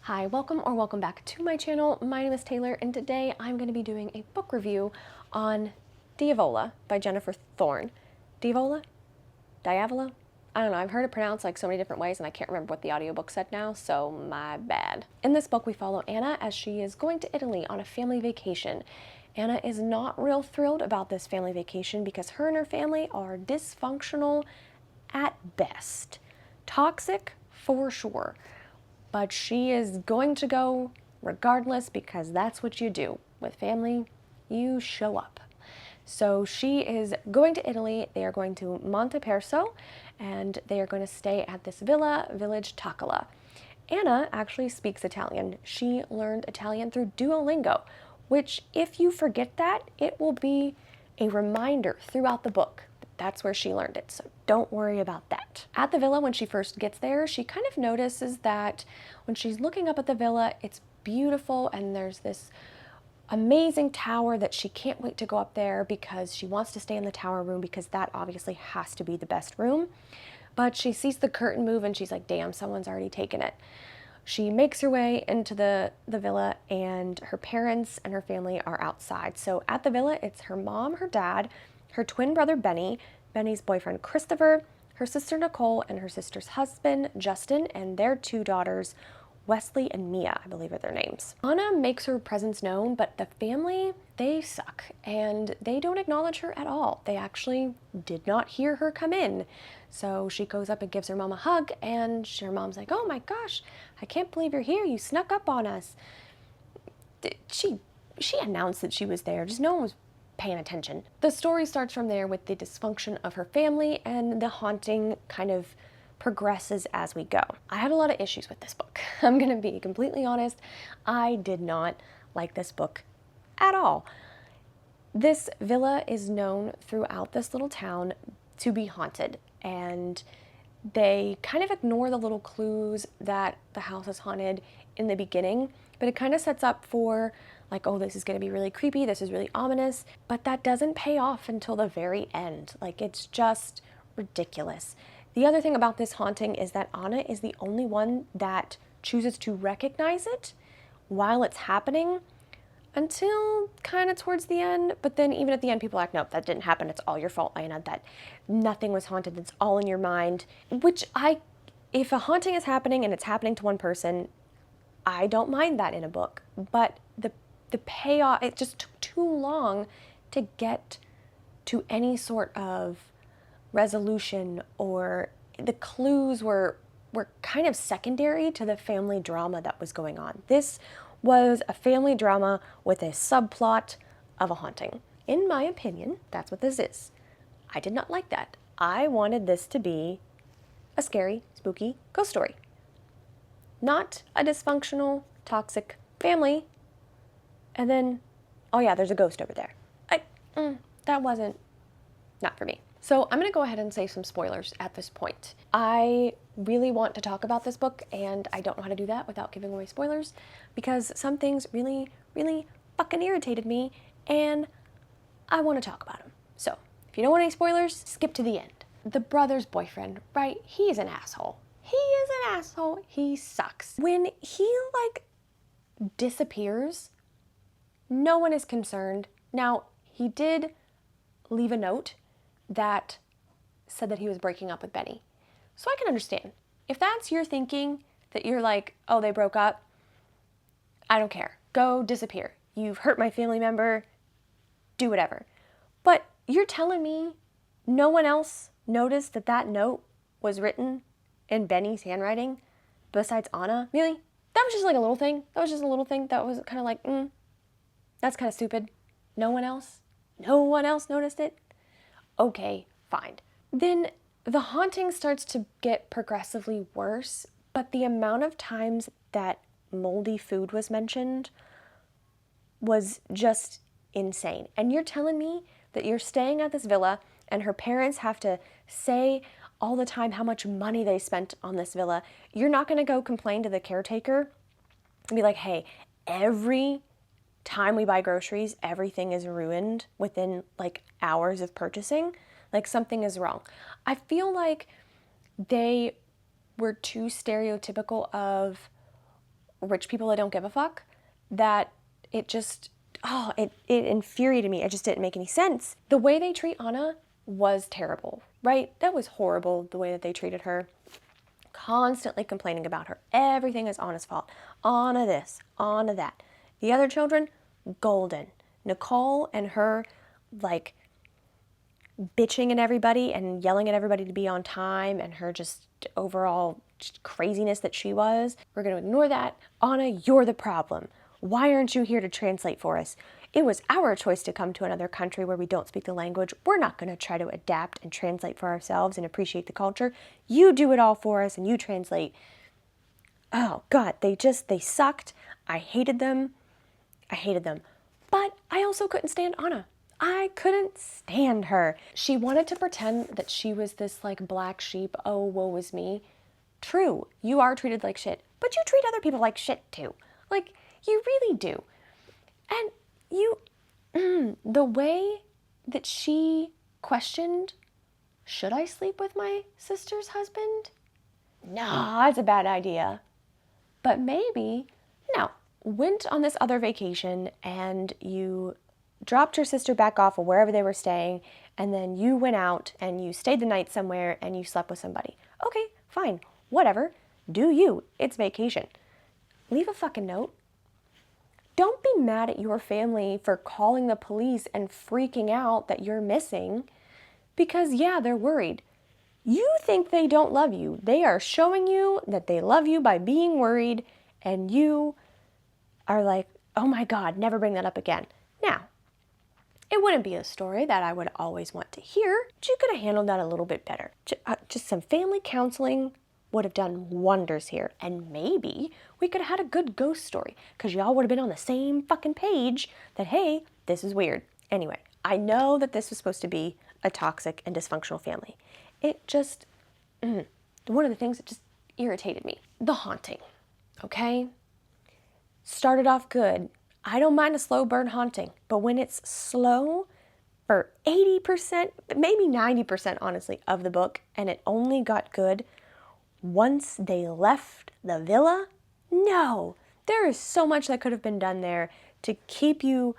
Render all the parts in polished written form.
Hi, welcome back to my channel. My name is Taylor, and today I'm going to be doing a book review on Diavola by Jennifer Thorne. Diavola? Diavola? I don't know, I've heard it pronounced like so many different ways and I can't remember what the audiobook said now, so my bad. In this book we follow Anna as she is going to Italy on a family vacation. Anna is not real thrilled about this family vacation because her and her family are dysfunctional at best. Toxic for sure. But she is going to go regardless because that's what you do. With family, you show up. So she is going to Italy. They are going to Monte Perso, and they are going to stay at this village Takala. Anna actually speaks Italian. She learned Italian through Duolingo, which if you forget that, it will be a reminder throughout the book. That's where she learned it, so don't worry about that. At the villa, when she first gets there, she kind of notices that when she's looking up at the villa, it's beautiful and there's this amazing tower that she can't wait to go up there because she wants to stay in the tower room because that obviously has to be the best room. But she sees the curtain move and she's like, damn, someone's already taken it. She makes her way into the villa and her parents and her family are outside. So at the villa, it's her mom, her dad, her twin brother Benny, Benny's boyfriend Christopher, her sister Nicole, and her sister's husband Justin, and their two daughters Wesley and Mia, I believe are their names. Anna makes her presence known, but the family, they suck, and they don't acknowledge her at all. They actually did not hear her come in. So she goes up and gives her mom a hug, and her mom's like, oh my gosh, I can't believe you're here. You snuck up on us. She announced that she was there, just no one was paying attention. The story starts from there with the dysfunction of her family, and the haunting kind of progresses as we go. I had a lot of issues with this book. I'm gonna be completely honest. I did not like this book at all. This villa is known throughout this little town to be haunted, and they kind of ignore the little clues that the house is haunted in the beginning, but it kind of sets up for like, oh, this is going to be really creepy, this is really ominous, but that doesn't pay off until the very end. Like, it's just ridiculous. The other thing about this haunting is that Anna is the only one that chooses to recognize it while it's happening until kind of towards the end. But then even at the end, people are like, nope, that didn't happen. It's all your fault, Anna. That nothing was haunted. It's all in your mind. Which if a haunting is happening and it's happening to one person, I don't mind that in a book. But the payoff, it just took too long to get to any sort of resolution, or the clues were kind of secondary to the family drama that was going on. This was a family drama with a subplot of a haunting. In my opinion, that's what this is. I did not like that. I wanted this to be a scary, spooky ghost story. Not a dysfunctional, toxic family, and then, oh yeah, there's a ghost over there. That wasn't, not for me. So I'm gonna go ahead and say some spoilers at this point. I really want to talk about this book, and I don't know how to do that without giving away spoilers, because some things really, really fucking irritated me, and I want to talk about them. So if you don't want any spoilers, skip to the end. The brother's boyfriend, right? He's an asshole. He is an asshole. He sucks. When he like disappears, no one is concerned. Now, he did leave a note that said that he was breaking up with Benny. So I can understand. If that's your thinking, that you're like, oh, they broke up, I don't care. Go disappear. You've hurt my family member, do whatever. But you're telling me no one else noticed that that note was written in Benny's handwriting besides Anna? Really? That was just like a little thing. That was just a little thing that was kind of like, that's kind of stupid. No one else? No one else noticed it? Okay, fine. Then the haunting starts to get progressively worse, but the amount of times that moldy food was mentioned was just insane. And you're telling me that you're staying at this villa and her parents have to say all the time how much money they spent on this villa. You're not going to go complain to the caretaker and be like, hey, every time we buy groceries, everything is ruined within like hours of purchasing. Like, something is wrong. I feel like they were too stereotypical of rich people that don't give a fuck, that it just, it infuriated me. It just didn't make any sense. The way they treat Anna was terrible, right? That was horrible, the way that they treated her. Constantly complaining about her. Everything is Anna's fault. Anna this, Anna that. The other children, golden. Nicole and her, like, bitching at everybody and yelling at everybody to be on time, and her just overall craziness that she was. We're going to ignore that. Anna, you're the problem. Why aren't you here to translate for us? It was our choice to come to another country where we don't speak the language. We're not going to try to adapt and translate for ourselves and appreciate the culture. You do it all for us and you translate. Oh God, they sucked. I hated them. But I also couldn't stand Anna. I couldn't stand her. She wanted to pretend that she was this like black sheep. Oh, woe is me. True, you are treated like shit, but you treat other people like shit too. Like, you really do. And the way that she questioned, should I sleep with my sister's husband? No, that's a bad idea. But maybe, no, went on this other vacation and you dropped your sister back off of wherever they were staying, and then you went out and you stayed the night somewhere and you slept with somebody. Okay, fine, whatever. Do you. It's vacation. Leave a fucking note. Don't be mad at your family for calling the police and freaking out that you're missing, because yeah, they're worried. You think they don't love you. They are showing you that they love you by being worried, and you are like, oh my God, never bring that up again. Now, it wouldn't be a story that I would always want to hear, but you could have handled that a little bit better. Just some family counseling would have done wonders here, and maybe we could have had a good ghost story, because y'all would have been on the same fucking page that, hey, this is weird. Anyway, I know that this was supposed to be a toxic and dysfunctional family. It just, one of the things that just irritated me, the haunting, okay? Started off good. I don't mind a slow burn haunting, but when it's slow for 80%, maybe 90% honestly, of the book, and it only got good once they left the villa, no. There is so much that could have been done there to keep you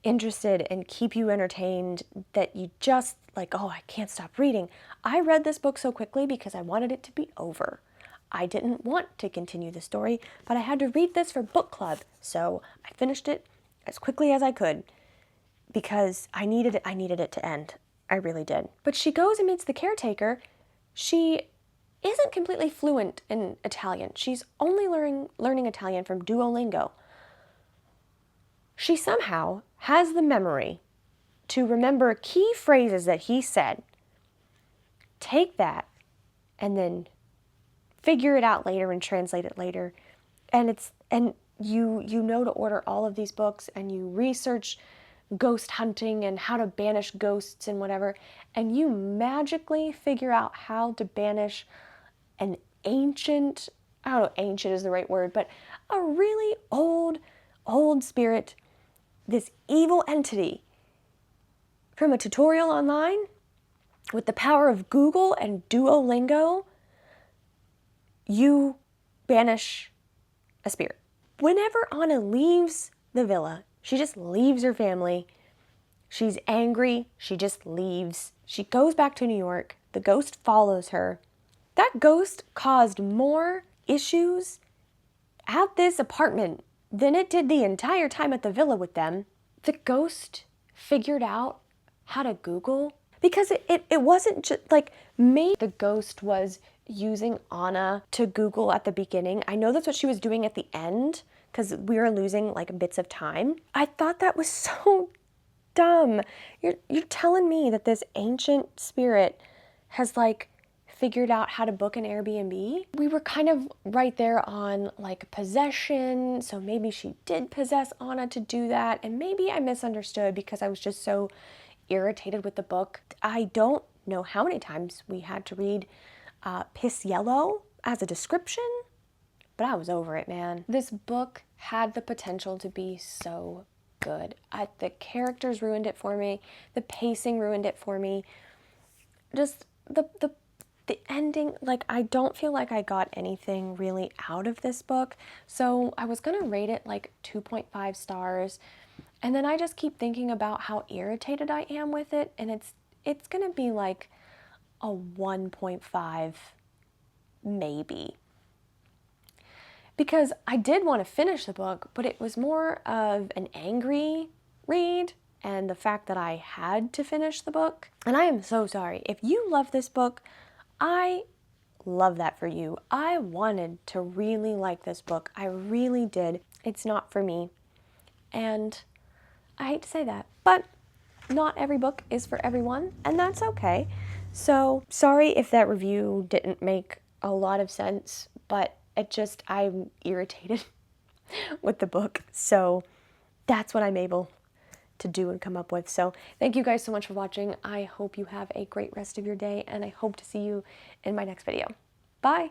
interested and keep you entertained that you just like, oh, I can't stop reading. I read this book so quickly because I wanted it to be over. I didn't want to continue the story, but I had to read this for book club, so I finished it as quickly as I could because I needed it to end. I really did. But she goes and meets the caretaker. She isn't completely fluent in Italian. She's only learning Italian from Duolingo. She somehow has the memory to remember key phrases that he said, take that, and then figure it out later and translate it later. And you know to order all of these books, and you research ghost hunting and how to banish ghosts and whatever, and you magically figure out how to banish an ancient, I don't know, ancient is the right word, but a really old spirit, this evil entity, from a tutorial online with the power of Google and Duolingo. You banish a spirit. Whenever Anna leaves the villa, she just leaves her family. She's angry. She just leaves. She goes back to New York. The ghost follows her. That ghost caused more issues at this apartment than it did the entire time at the villa with them. The ghost figured out how to Google, because it wasn't just like, maybe the ghost was using Anna to Google at the beginning. I know that's what she was doing at the end, because we were losing like bits of time. I thought that was so dumb. You're telling me that this ancient spirit has like figured out how to book an Airbnb? We were kind of right there on like possession, so maybe she did possess Anna to do that, and maybe I misunderstood because I was just so irritated with the book. I don't know how many times we had to read piss yellow as a description, but I was over it, man. This book had the potential to be so good. The characters ruined it for me. The pacing ruined it for me. Just the the ending, like, I don't feel like I got anything really out of this book. So I was gonna rate it like 2.5 stars. And then I just keep thinking about how irritated I am with it. And it's gonna be like a 1.5 maybe. Because I did want to finish the book, but it was more of an angry read and the fact that I had to finish the book. And I am so sorry. If you love this book, I love that for you. I wanted to really like this book. I really did. It's not for me. And I hate to say that, but not every book is for everyone, and that's okay. So sorry if that review didn't make a lot of sense, but I'm irritated with the book. So that's what I'm able to do and come up with. So thank you guys so much for watching. I hope you have a great rest of your day, and I hope to see you in my next video. Bye.